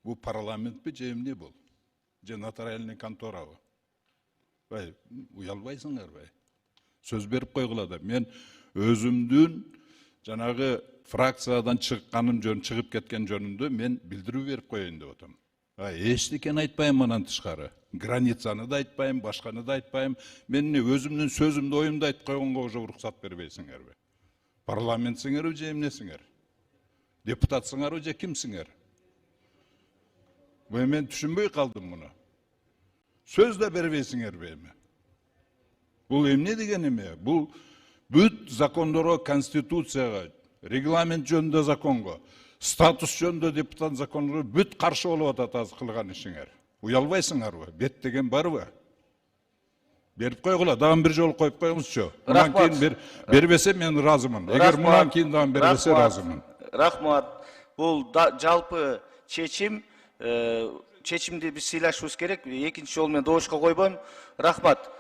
Bu parlament mi, emне bul? Je notariальный контора bu. Bay, uyalbaysыңар bay. Söz berip koygula da. Men özümdün janagı fraksiyadan çıkkanım jön, çıkıp ketken jönündө men bildirүү berip koyayın деп атам. Эчтекени айтпайм анан тышкары. Границаны да айтпайм, башканы да айтпайм. Мен өзүмдүн сөзүмдү, оюмду айтып койгонго уже уруксат бербейсиңерби? Парламентсиңерби же эмнесиңер? Депутатсыңарбы же кимсиңер? Мен түшүнбөй калдым муну. Söz de berбейсиңерби эми? Бул эмне деген эме? Бул бүт закондорго, конституцияга, регламент жөнүндө законго, статус жөнүндө депутат закондорго бүт каршы болуп атат азыр кылган ишиңер. Уялбайсыңарбы? Бет деген барбы? Берип койгула, дагы бир жолу коюп коюңузчу. Мындан кийин бербесе мен разымын. Эгер мындан кийин дагы бербесе разымын. Рахмат. Бул жалпы чечим, чечимди биз сыйлашыбыз керек. Экинчи жолу мен добушка койбойм. Рахмат.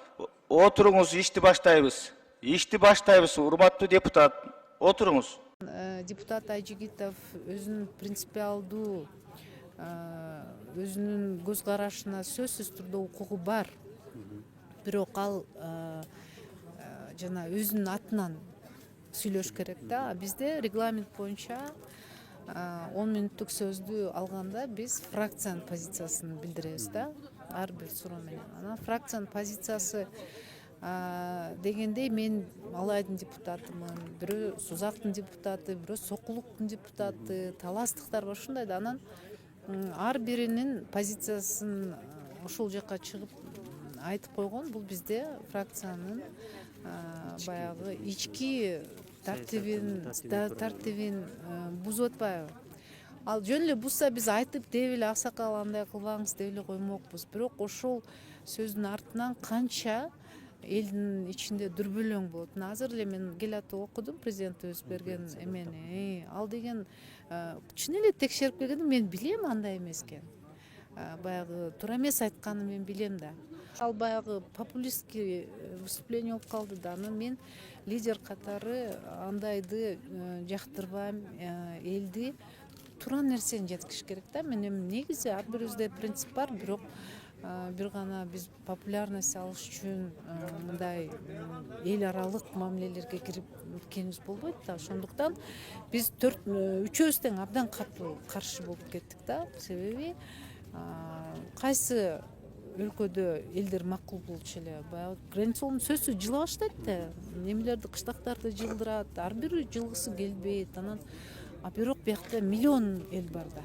Отуруңуз, ишти баштайбыз. Ишти баштайбыз, урматтуу депутат. Отуруңуз. Депутат Айжигитов өзүнүн принципиалдуу, өзүнүн көз карашына сөзсүз түрдө укугу бар. Бирок ал жана өзүнүн атынан сүйлөш керек да. Бизде регламент боюнча 10 мүнөттүк сөздү алганда биз фракциянын позициясын билдиребиз да. Ар бир суроо менен. Анан фракциянын позициясы дегендей мен Алайдын депутатымын, бирөө Сузактын депутаты, бирөө Сокулуктун депутаты, таластыктар бар ушундай да. Анан ар биринин позициясын ошол жака чыгып айтып койгон. Бул бизде фракциянын баягы ички тартибин бузуп атпайбы? Ал жөн эле бузса биз айтып деп эле аксакал андай кылбаңыз деп эле коймокпуз. Бирок ошол сөздүн артынан канча элдин ичинде дүрбөлөң болот. Азыр эле мен келатып окудум президентибиз берген эмени. Ал деген чын эле текшерип келгенде мен билем андай эмес экен. Баягы туура эмес айтканын мен билем да. Ал баягы популистский выступление болуп калды да. Анан мен лидер катары андайды жактырбайм. Элди туура нерсени жеткириш керек да. Мен негизи ар бирибизде принцип бар, бирок бир гана биз популярность алыш үчүн мындай эл аралык мамилелерге кирипкенибиз болбойт да. Ошондуктан биз үчөөбүз тең абдан катуу каршы болуп кеттик да. Себеби кайсы өлкөдө элдер макул болчу эле, баягы границаларын сөзсүз жыла баштайт да. Немелерди, кыштактарды жылдырат, ар бири жылгысы келбейт. Анан бирок биякта миллион эл бар да.